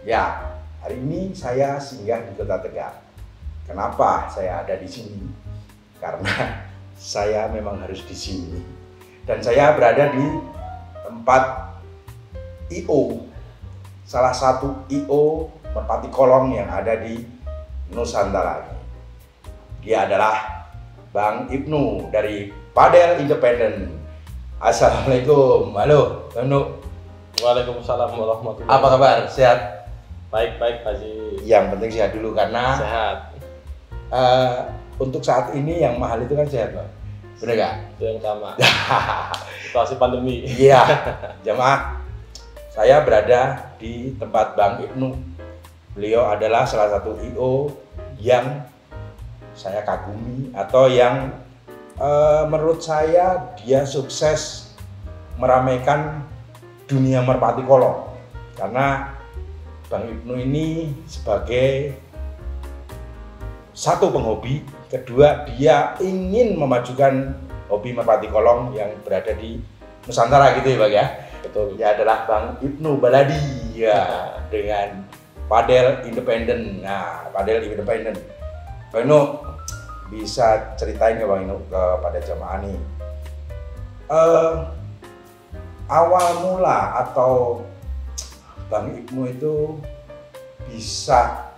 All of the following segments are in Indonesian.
Ya, hari ini saya singgah di Kota Tegal. Kenapa saya ada di sini? Karena saya memang harus di sini. Dan saya berada di tempat I.O. Salah satu I.O. merpati kolong yang ada di Nusantara ini. Dia adalah Bang Ibnu dari Padel Independen. Assalamualaikum, halo Bang Ibnu. Waalaikumsalam warahmatullahi wabarakatuh. Apa kabar? Sehat? Baik-baik Pak Haji. Yang penting sehat dulu karena Sehat. Untuk saat ini yang mahal itu kan sehat, Bang. Bener gak? Itu yang utama. Situasi pandemi. Iya, jamaah. Saya berada di tempat Bang Ibnu. Beliau adalah salah satu I.O. yang saya kagumi atau yang menurut saya dia sukses meramaikan dunia merpati kolong. Karena Bang Ibnu ini sebagai satu penghobi, kedua dia ingin memajukan hobi merpati kolong yang berada di Nusantara gitu ya Bang ya. Betul. Dia adalah Bang Ibnu Baladi ya dengan Padel Independen. Nah, Padel Independen. Bang Ibnu bisa ceritain ke Bang Ibnu kepada jamaah nih. Awal mula atau Bang Ibnu itu bisa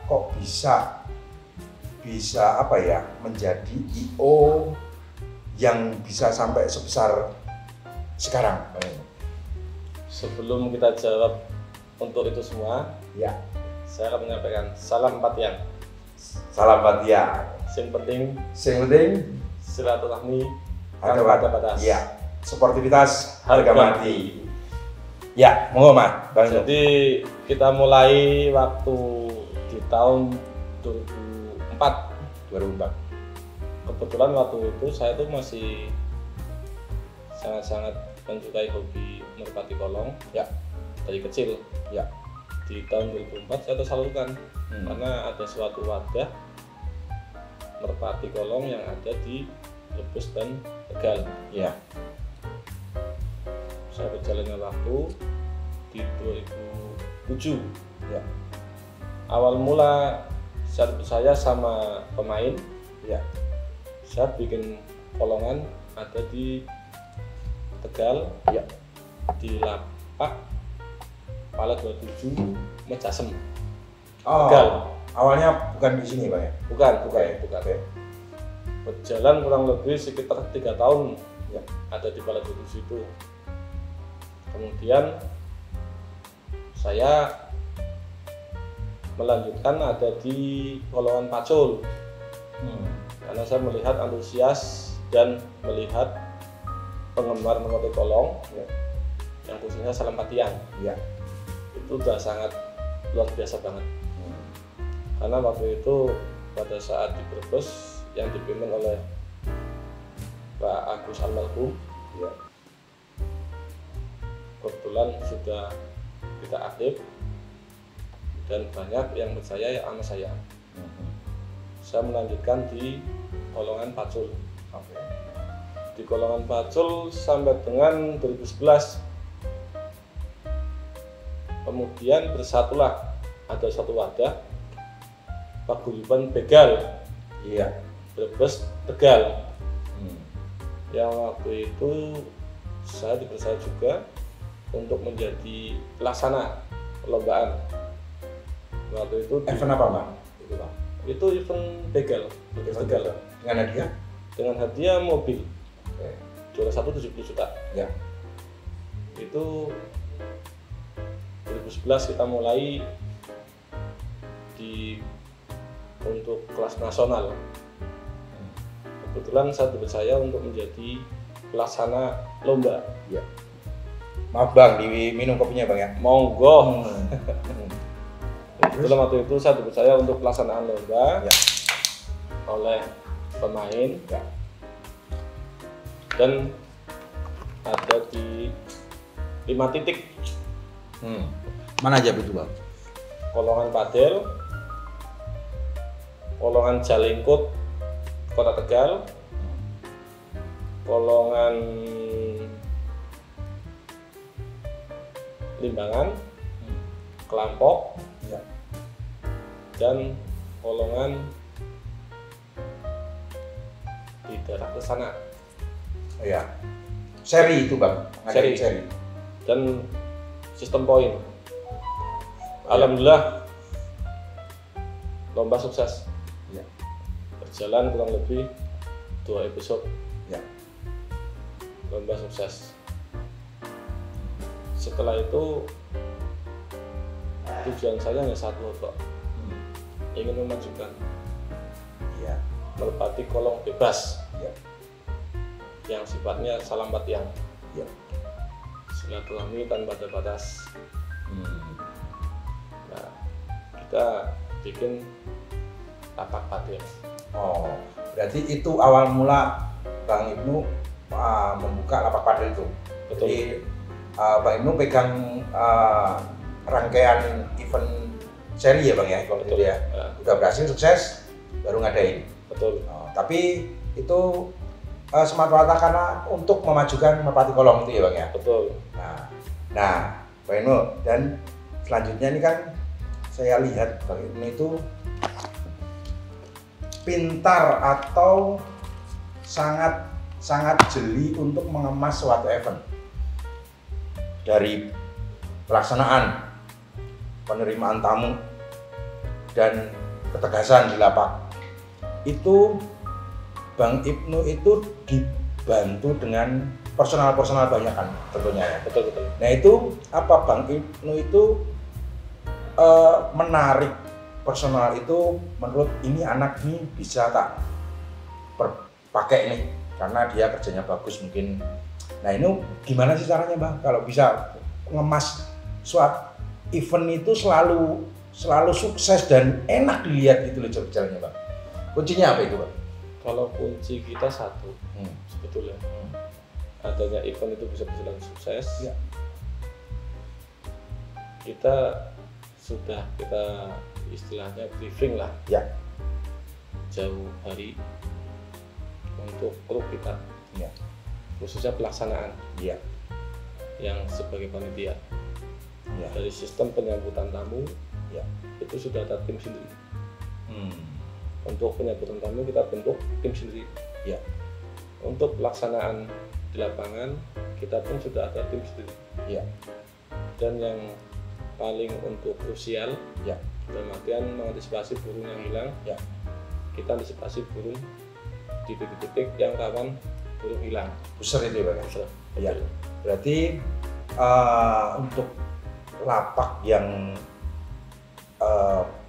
apa ya menjadi I.O. yang bisa sampai sebesar sekarang, Bang Ibnu. Sebelum kita jawab untuk itu semua, Ya, saya akan menyampaikan salam Patian. salam Batia. Yang penting silaturahmi Harga batas. Ya, sportivitas harga Harga mati. Ya, monggo Mas, Bang Ibnu. Jadi kita mulai waktu di tahun 2004. 2004. Kebetulan waktu itu saya tuh masih sangat-sangat menyukai hobi merpati kolong Ya, dari kecil. ya. Di tahun 2004 saya tersalurkan karena ada suatu wadah merpati kolong yang ada di Brebes dan Tegal. Ya. Saya berjalannya waktu di 2007. Ya. Awal mula saya sama pemain, Ya. saya bikin kolongan ada di Tegal, Ya. di Lapak Pala 27 Mejasem. Oh, Tegal. awalnya bukan di sini, Pak ya? Bukan. Oke. Berjalan kurang lebih sekitar 3 tahun Ya. ada di Pala 27 itu. Kemudian saya melanjutkan ada di kolongan Pacul karena saya melihat antusias dan melihat penggemar merpati kolong yang khususnya Salam Patian. Ya. Itu udah sangat luar biasa banget. Karena waktu itu pada saat di Brebes yang dipimpin oleh Pak Agus almarhum, Ya. kebetulan sudah tidak aktif dan banyak yang percaya sama saya. Saya melanjutkan di kolongan Pacul. Oke. Di kolongan Pacul sampai dengan 2011. Kemudian bersatulah ada satu wadah paguyuban begal Iya. Brebes Tegal. Yang waktu itu saya dipercaya juga untuk menjadi pelaksana perlombaan. Waktu itu Event apa, Bang? Itu, Bang. itu event begal Brebes Tegal Dengan hadiah? dengan hadiah mobil. Oke. Juara 1 70 juta. Ya. Itu 2011 kita mulai untuk kelas nasional. Kebetulan saya dipercaya untuk menjadi pelaksana lomba. Ya. Maaf Bang, diminum kopinya Bang ya. Monggo. Kebetulan waktu itu saya dipercaya untuk pelaksanaan lomba Ya. oleh pemain Ya. dan ada di 5 titik. Mana aja itu Bang? Kolongan Padel, kolongan Jalengkut Kota Tegal, kolongan Limbangan, kelompok Ya. dan golongan di daerah ke sana. Ya. Seri itu Bang, ngadain Seri. Dan sistem poin. Alhamdulillah lomba sukses. Ya. Berjalan kurang lebih 2 episode. Ya. Lomba sukses. Setelah itu tujuan saya hanya satu kok, ingin memajukan, Iya. merpati kolong bebas, Iya. yang sifatnya salam batiang, Iya. silaturahmi tanpa ada batas. Hmm. Nah, kita bikin tapak patil. Oh, berarti itu awal mula Bang Ibnu membuka lapak padel itu. Betul. Jadi Bang Ibnu pegang rangkaian event seri ya Bang ya, kalau Betul. gitu ya. Udah berhasil sukses, baru ngadain. Betul. Oh, tapi itu semata-mata karena untuk memajukan merpati kolong itu ya Bang ya. Betul. Nah, Bang Ibnu, dan selanjutnya ini kan saya lihat Bang Ibnu itu pintar atau sangat jeli untuk mengemas suatu event, dari pelaksanaan, penerimaan tamu, dan ketegasan di lapak. Itu Bang Ibnu itu dibantu dengan personal banyak kan tentunya ya. Betul. Nah itu apa Bang Ibnu itu menarik personal itu, menurut ini anak ini bisa tak pakai nih karena dia kerjanya bagus mungkin. Nah ini gimana sih caranya Bang kalau bisa ngemas suatu event itu selalu sukses dan enak dilihat gitu loh jalannya Bang. Kuncinya apa itu Bang? Kalau kunci kita satu, sebetulnya adanya event itu bisa berjalan sukses. Ya. Kita istilahnya briefing lah. Ya. Jauh hari untuk grup kita. Ya. Khususnya pelaksanaan. Iya. Yang sebagai panitia. Ya. Dari sistem penyambutan tamu, Ya. itu sudah ada tim sendiri. Untuk penyambutan tamu kita bentuk tim sendiri. Ya. Untuk pelaksanaan di lapangan kita pun sudah ada tim sendiri. Ya. Dan yang paling untuk krusial, Ya. dalam artian mengantisipasi burung yang hilang, Ya. kita antisipasi burung di titik-titik yang rawan burung hilang. Besar itu ya Bang. Ya. Betul. Berarti untuk lapak yang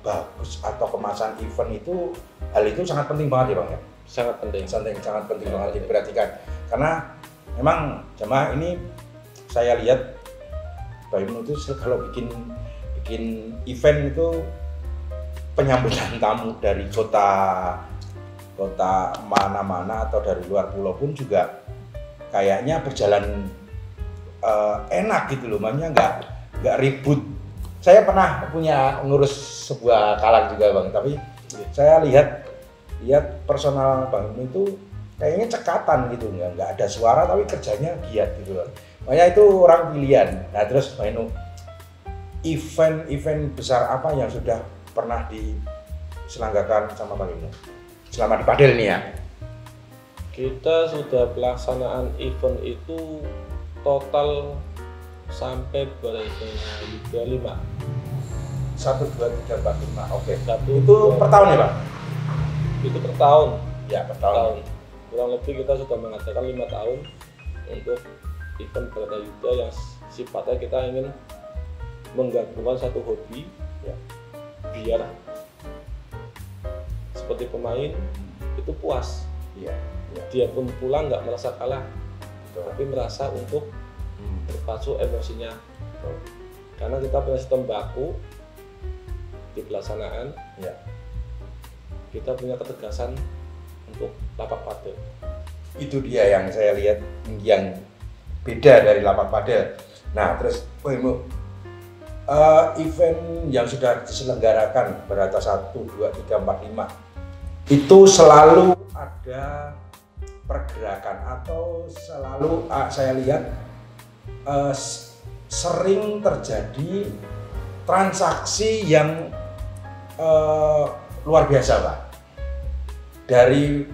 bagus atau kemasan event itu, hal itu sangat penting banget ya Bang ya. Sangat penting. Sangat penting banget diperhatikan, karena memang jemaah ini saya lihat Bang Ibnu itu kalau bikin event itu penyambutan tamu dari kota mana-mana atau dari luar pulau pun juga kayaknya berjalan enak gitu loh, makanya nggak ribut. Saya pernah punya ngurus sebuah kalang juga Bang, tapi saya lihat personal Bang Ibnu itu kayaknya cekatan gitu, nggak ada suara tapi kerjanya giat gitu loh. Makanya itu orang pilihan. Nah terus Bang Ibnu, event besar apa yang sudah pernah diselenggarakan sama Bang Ibnu selama di padel nih ya? Kita sudah pelaksanaan event itu total sampai 25. 1, 2, 3, 4, 5. Oke. Itu per tahun ya Bang? Itu per tahun. Ya per tahun. Kurang lebih kita sudah mengadakan 5 tahun untuk event Bharatayuda yang sifatnya kita ingin menggabungkan satu hobi ya, biar seperti pemain itu puas. Iya. Dia pun pulang nggak merasa kalah, Betul. tapi merasa untuk berpacu emosinya. Betul. Karena kita punya sistem baku di pelaksanaan, ya, kita punya ketegasan untuk lapak padel. Itu dia yang saya lihat yang beda dari lapak padel. Nah terus Bang Ibnu, event yang sudah diselenggarakan Bharata 1, 2, 3, 4, 5 itu selalu ada pergerakan atau selalu saya lihat sering terjadi transaksi yang luar biasa Pak. Dari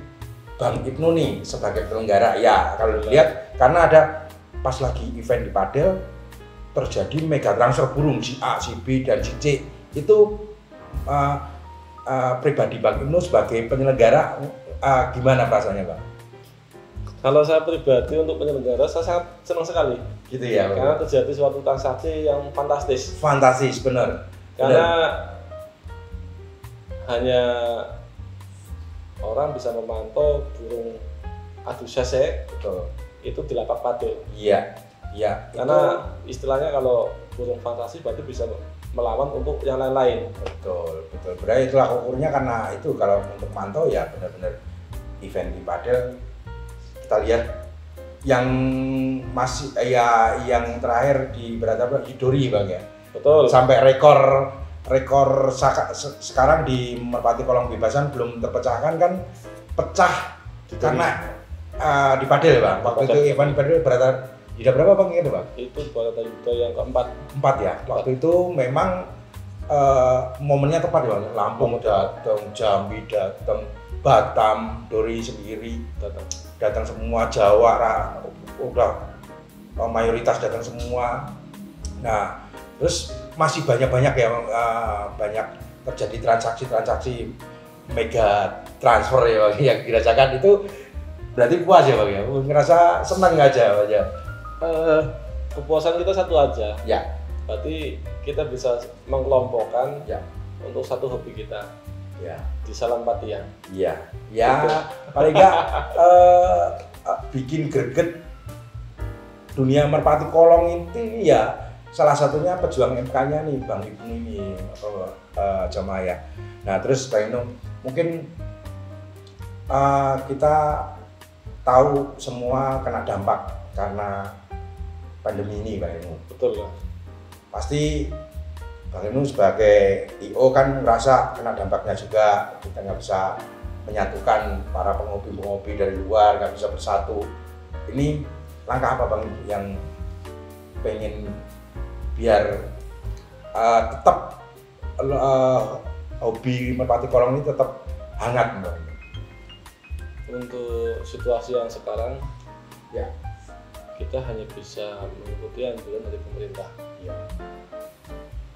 Bank Ibnu nih sebagai penyelenggara ya kalau dilihat karena ada pas lagi event di Padel terjadi mega transfer burung si A, si B dan si C itu pribadi Bank Ibnu sebagai penyelenggara gimana perasaannya Pak? Kalau saya pribadi untuk penyelenggara saya sangat senang sekali Gitu ya Pak? karena terjadi suatu transaksi yang fantastis. Fantastis benar. Karena hanya orang bisa memantau burung adu sese Betul. itu di lapak padel. Iya, iya. Karena istilahnya kalau burung fantasi berarti bisa melawan untuk yang lain-lain. Betul, betul. Berarti itulah ukurnya karena itu kalau untuk mantau ya benar-benar event di Padel kita lihat yang masih yang terakhir di berapa Hidori Bang ya. Betul. Sampai rekor sekarang di Merpati Kolong Bebasan belum terpecahkan kan pecah karena di Padel Bang. Waktu itu event Padel berapa Bang itu Bang? Itu Bharata Yuda yang keempat. 4 ya. Waktu itu memang momennya tepat ya Bang. Lampung datang, Jambi datang, Batam, Dori sendiri datang semua, Jawa udah mayoritas datang semua. Nah, terus masih banyak ya banyak terjadi transaksi mega transfer ya Bang yang dirasakan itu berarti puas ya Bang ya, ngerasa senang aja Bang ya. Kepuasan kita satu aja. Ya. Berarti kita bisa mengelompokkan Ya. untuk satu hobi kita. Ya. Di Salampatian. Iya. Ya paling enggak bikin greget dunia Merpati Kolong itu ya salah satunya pejuang MK-nya nih Bang Ibnu ini Jamaya. Nah terus Bang Ibnu mungkin kita tahu semua kena dampak karena pandemi ini Bang Ibnu. Betul lah. Pasti Bang Ibnu sebagai IO kan merasa kena dampaknya juga, kita nggak bisa menyatukan para penghobi dari luar, nggak bisa bersatu. Ini langkah apa Bang yang pengen biar tetap hobi Merpati Kolong ini tetap hangat Bang? Untuk situasi yang sekarang ya kita hanya bisa mengikuti anjuran dari pemerintah. ya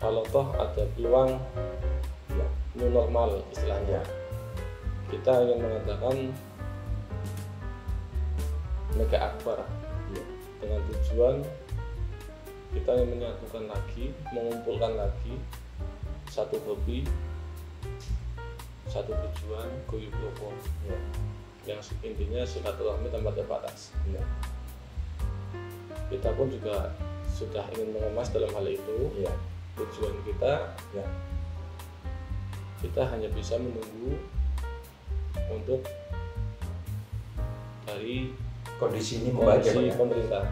Kalau toh ada peluang ya new normal istilahnya, kita ingin mengadakan mega akbar dengan tujuan kita ingin menyatukan lagi, mengumpulkan lagi satu hobi, satu tujuan, guyub lopo yang intinya silaturahmi tanpa terbatas. ya Kita pun juga sudah ingin mengemas dalam hal itu. ya Tujuan kita, ya kita hanya bisa menunggu untuk dari kondisi ini membaik ya, Bang, ya? pemerintah.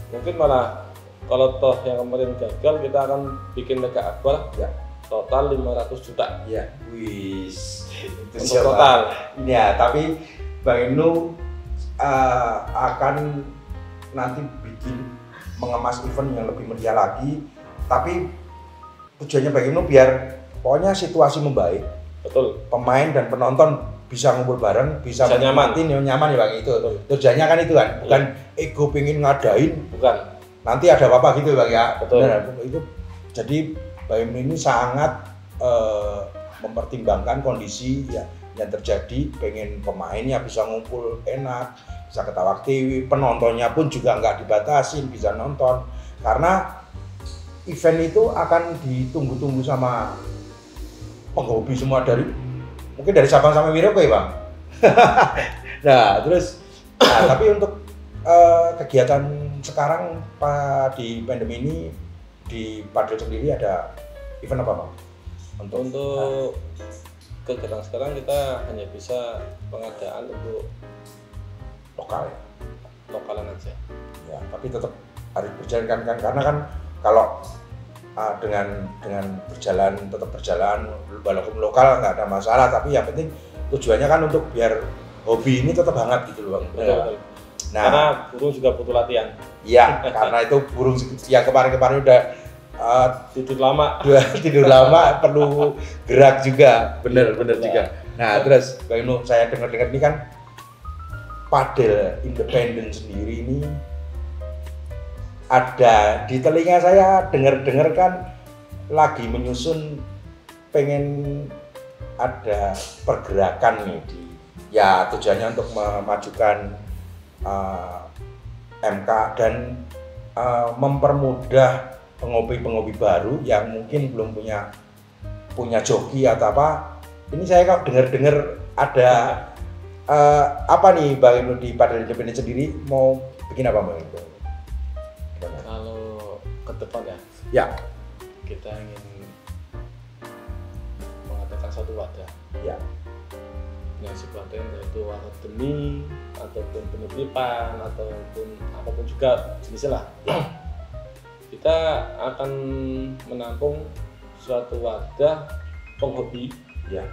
Mungkin malah kalau toh yang kemarin gagal, kita akan bikin mega akbar Ya. total 500 juta. Ya, wis itu Untuk siapa? total. Ya, tapi Bang Ibnu akan nanti bikin mengemas event yang lebih meriah lagi. Tapi tujuannya Bang Ibnu biar pokoknya situasi membaik, Betul. pemain dan penonton bisa ngumpul bareng, bisa nyaman. nyaman ya Bang itu. Betul. Tujuannya kan itu kan, bukan ego pengen ngadain Bukan. nanti ada apa-apa gitu Bang ya. Betul. Benar, itu jadi Bang Ibnu ini sangat mempertimbangkan kondisi ya yang terjadi, pengen pemainnya bisa ngumpul enak, bisa ketawa TV, penontonnya pun juga nggak dibatasin, bisa nonton karena event itu akan ditunggu-tunggu sama penghobi semua mungkin dari Sabang sampai Merauke Bang. Nah terus tapi untuk kegiatan sekarang di pandemi ini di Padel sendiri ada event apa Bang? Untuk kegiatan sekarang kita hanya bisa pengadaan untuk lokal ya? lokalan aja. Ya, tapi tetap harus berjalan kan karena kan kalau dengan tetap berjalan walaupun lokal nggak ada masalah, tapi yang penting tujuannya kan untuk biar hobi ini tetap hangat gitu loh Bang. Betul. Nah, Karena burung juga butuh latihan. iya karena itu burung yang kemarin udah tidur lama. tidur lama perlu gerak juga, bener juga. Nah terus Bang Ibnu, saya dengar-dengar ini kan padel independen sendiri ini ada di telinga saya, dengar kan lagi menyusun, pengen ada pergerakan nih ya tujuannya untuk memajukan MK dan mempermudah penghobi baru yang mungkin belum punya joki atau apa. Ini saya kok dengar ada apa nih Bang Ibnu di padel independen sendiri mau bikin apa Bang Ibnu? Kalau ke depan ya kita ingin mengadakan suatu wadah ya yang sifatnya yaitu akademi ataupun penitipan ataupun apapun juga jenisnya lah. Kita akan menampung suatu wadah penghobi ya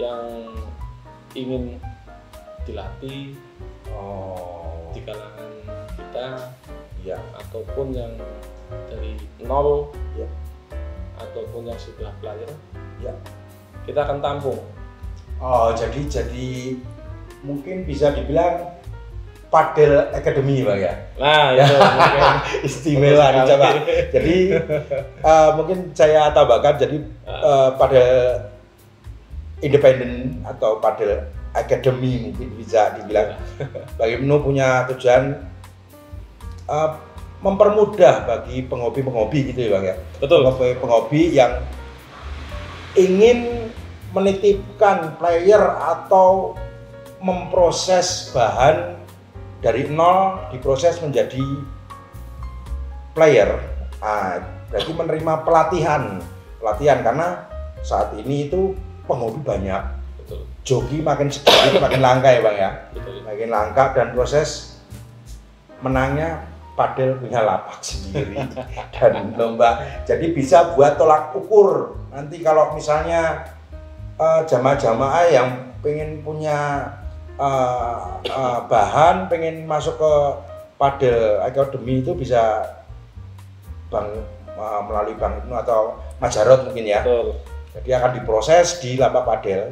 yang ingin dilatih di kalangan kita ya ataupun yang dari nol ya ataupun yang sudah player ya kita akan tampung. Jadi mungkin bisa dibilang padel academy Bang ya. Nah itu mungkin istimewa nih coba. Jadi mungkin saya tambahkan, jadi padel independen atau padel academy mungkin bisa dibilang. Bang Ibnu punya tujuan mempermudah bagi penghobi gitu ya Bang ya. Betul. Penghobi yang ingin menitipkan player atau memproses bahan dari nol diproses menjadi player. Berarti menerima pelatihan karena saat ini itu penghobi banyak. Betul. Joki makin sedikit makin langka ya Bang ya. Betul. Makin langka dan proses menangnya padel punya lapak sendiri dan lomba. Jadi bisa buat tolak ukur nanti kalau misalnya jamaah-jamaah yang pengen punya bahan, pengen masuk ke padel academy itu bisa melalui Bang Ibnu atau Mas Jarod mungkin ya. Betul. Jadi akan diproses di lapak padel,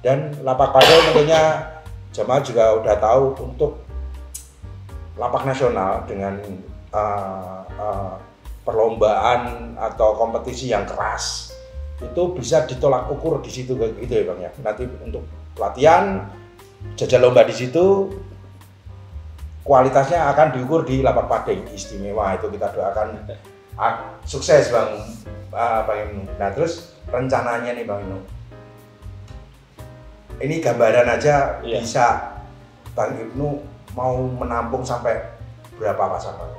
dan lapak padel tentunya jamaah juga udah tahu untuk lapak nasional dengan perlombaan atau kompetisi yang keras itu bisa ditolak ukur di situ gitu ya Bang ya. Nanti untuk pelatihan jajal lomba di situ kualitasnya akan diukur di lapak padel istimewa. Itu kita doakan sukses Bang Ibnu. Nah terus rencananya nih Bang Ibnu, ini gambaran aja bisa Bang Ibnu mau menampung sampai berapa pasang Bang?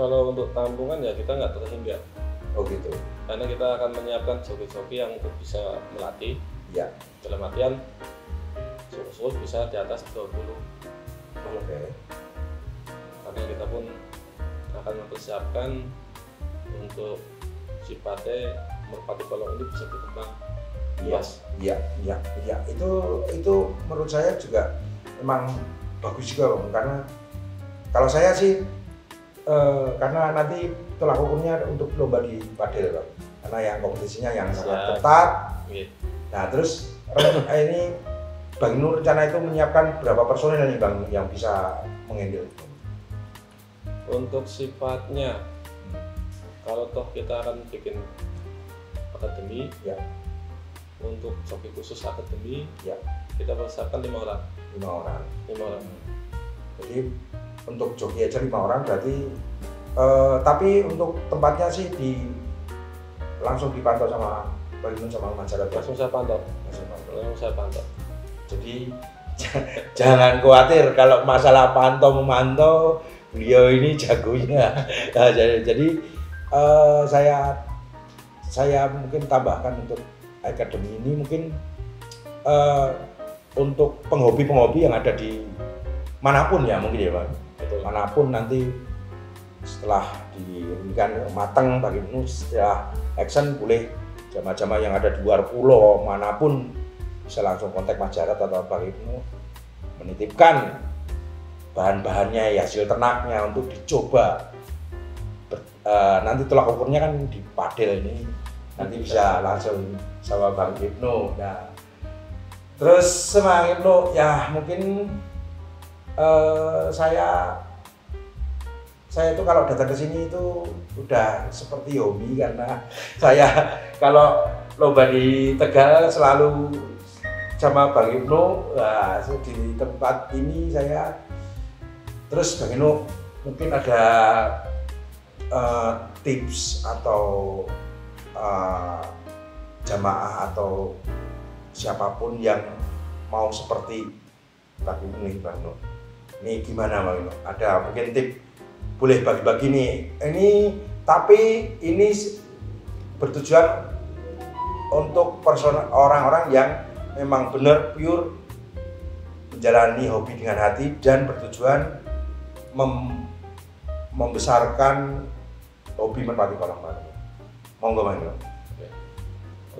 Kalau untuk tampungan ya kita nggak terhingga. Oh gitu. Karena kita akan menyiapkan joki-joki yang untuk bisa melatih. Ya. Dalam artian suhu bisa di atas 20. Oke. Karena kita pun akan mempersiapkan untuk sifatnya merpati kolong ini bisa berkembang luas. Iya. Itu menurut saya juga memang bagus juga Bang, karena kalau saya sih karena nanti tolak ukurnya untuk lomba di padel Bang, karena yang kompetisinya yang sangat ketat. Nah terus ini Bang Ibnu rencana itu menyiapkan berapa personel nih Bang yang bisa mengendal? Untuk sifatnya kalau toh kita akan bikin akademi ya, untuk joki khusus akademi ya, kita persiapkan 5 orang. 5 orang. Jadi untuk joki aja 5 orang berarti tapi untuk tempatnya sih langsung dipantau sama Bang Ibnu sama Mas Jarod. Langsung saya pantau. Jadi jangan khawatir kalau masalah pantau memantau, beliau ini jagonya. Nah, jadi saya mungkin tambahkan untuk akademi ini mungkin untuk penghobi yang ada di manapun ya mungkin ya Bang. Betul. Manapun nanti setelah diberikan matang Bang Ibnu, setelah action boleh jamaah-jamaah yang ada di luar pulau manapun bisa langsung kontak Mas Jarod atau Bang Ibnu menitipkan bahan-bahannya ya, hasil ternaknya untuk dicoba nanti tolak ukurnya kan di padel ini, nanti bisa langsung sama Bang Ibnu. Nah, terus sama Bang Ibnu ya mungkin saya itu kalau datang ke sini itu udah seperti hobi, karena saya kalau lomba di Tegal selalu sama Bang Ibnu. Nah, di tempat ini saya terus Bang Ibnu mungkin ada tips atau jamaah atau siapapun yang mau seperti Bang Ibnu nih, Bang Ibnu. Ini gimana Bang Ibnu? Ada mungkin tips, boleh bagi-bagi nih. Ini tapi ini bertujuan untuk orang-orang yang memang benar pure menjalani hobi dengan hati dan bertujuan membesarkan hobi merpati kolong. Monggo Bang Ibnu.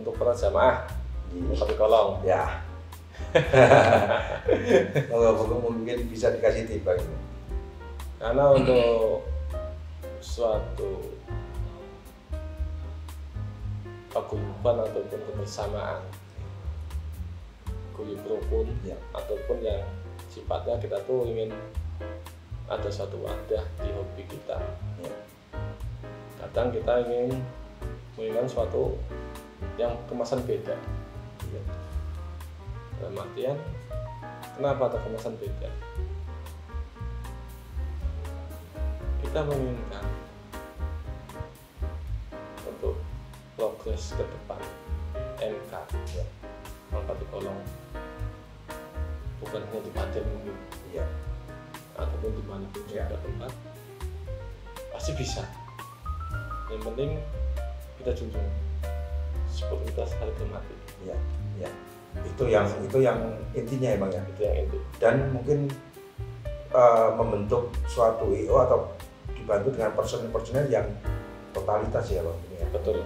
Untuk para jamaah merpati kolong ya. Monggo mungkin bisa dikasih tips Bang Ibnu. Karena untuk suatu paguyuban ataupun kebersamaan, guyub rukun ya, ataupun yang sifatnya kita tuh ingin ada suatu wadah di hobi kita ya. Kadang kita ingin menginginkan suatu yang kemasan beda ya. Dalam artian kenapa ada kemasan beda? Kita menginginkan untuk progres ke depan MK ya, merpati kolong bukan hanya di padel mungkin ya, ataupun dimanapun juga tempat pasti bisa. Yang penting kita junjung sportivitas harga mati ya, ya. Itu yang intinya ya Bang ya. Itu yang inti. Dan mungkin membentuk suatu IO atau dibantu dengan personil-personil yang totalitas ya Bang. Betul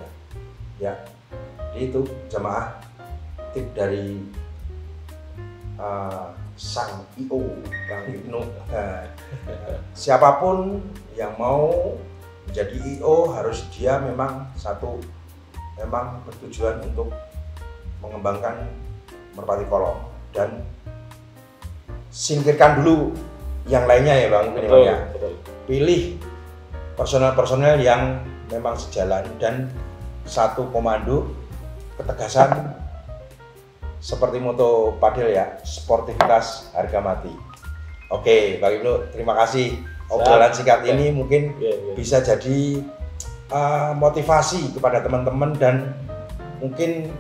ya. Jadi itu jamaah tip dari sang IO Bang Ibnu. Siapapun yang mau menjadi IO harus dia memang bertujuan untuk mengembangkan merpati kolong dan singkirkan dulu yang lainnya ya Bang. Betul, ya. betul. Pilih personel-personel yang memang sejalan dan satu komando, ketegasan seperti moto padel ya, sportivitas harga mati. Oke Bang Ibnu, terima kasih. Obrolan singkat ini mungkin bisa jadi motivasi kepada teman-teman dan mungkin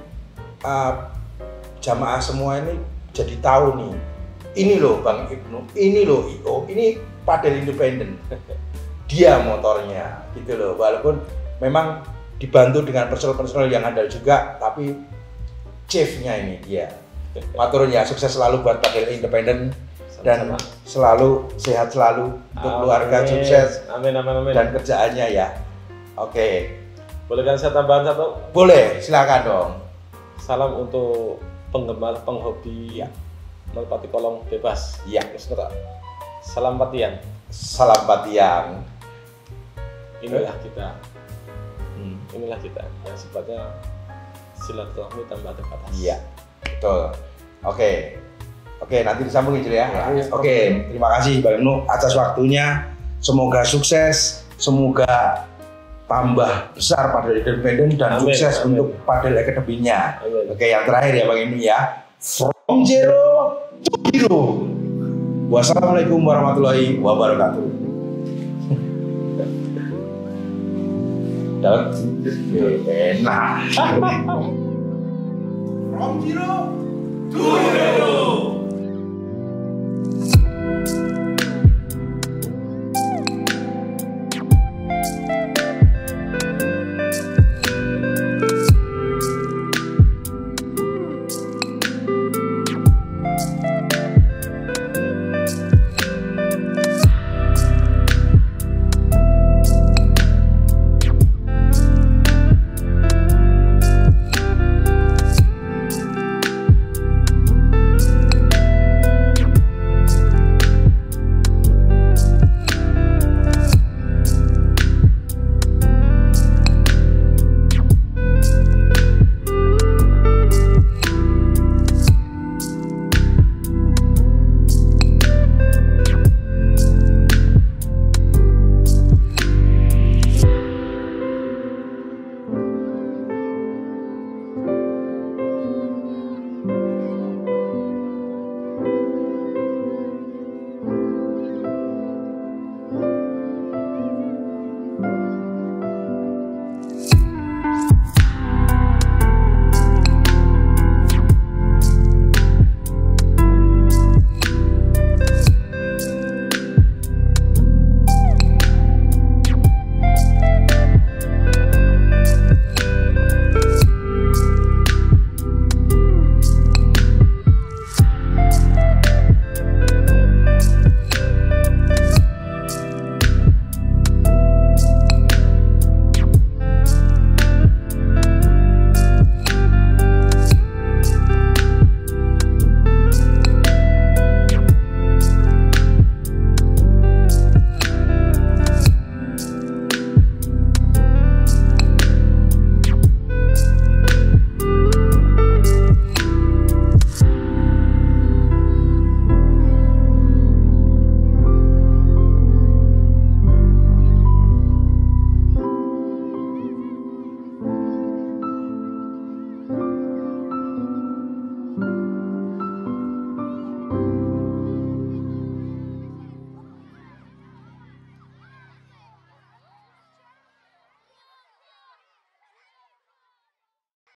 jamaah semua ini jadi tahu nih, ini loh Bang Ibnu, ini loh IO, ini padel independen. Dia motornya gitu loh, walaupun memang dibantu dengan personel-personel yang andal juga, tapi chiefnya ini dia. Maturun ya, sukses selalu buat padel independen dan selalu sehat selalu untuk keluarga, sukses amin. Dan kerjaannya ya. Oke. Boleh kan saya tambahan satu? Boleh, silakan dong. Salam untuk penggemar penghobi ya, merpati kolong bebas. Iya. Salam Patian. Salam Patian. Inilah kita. Inilah kita yang sifatnya silaturahmi tanpa ada batas. Iya, betul. Oke, nanti disambungin ya. Oke, terima kasih Bang Ibnu atas waktunya. Semoga sukses, semoga tambah besar padel independen dan sukses untuk padel akademinya. Oke, yang terakhir ya Bang Ibnu ya. From zero to hero. Wassalamualaikum warahmatullahi wabarakatuh. Dapat enak. From zero to hero.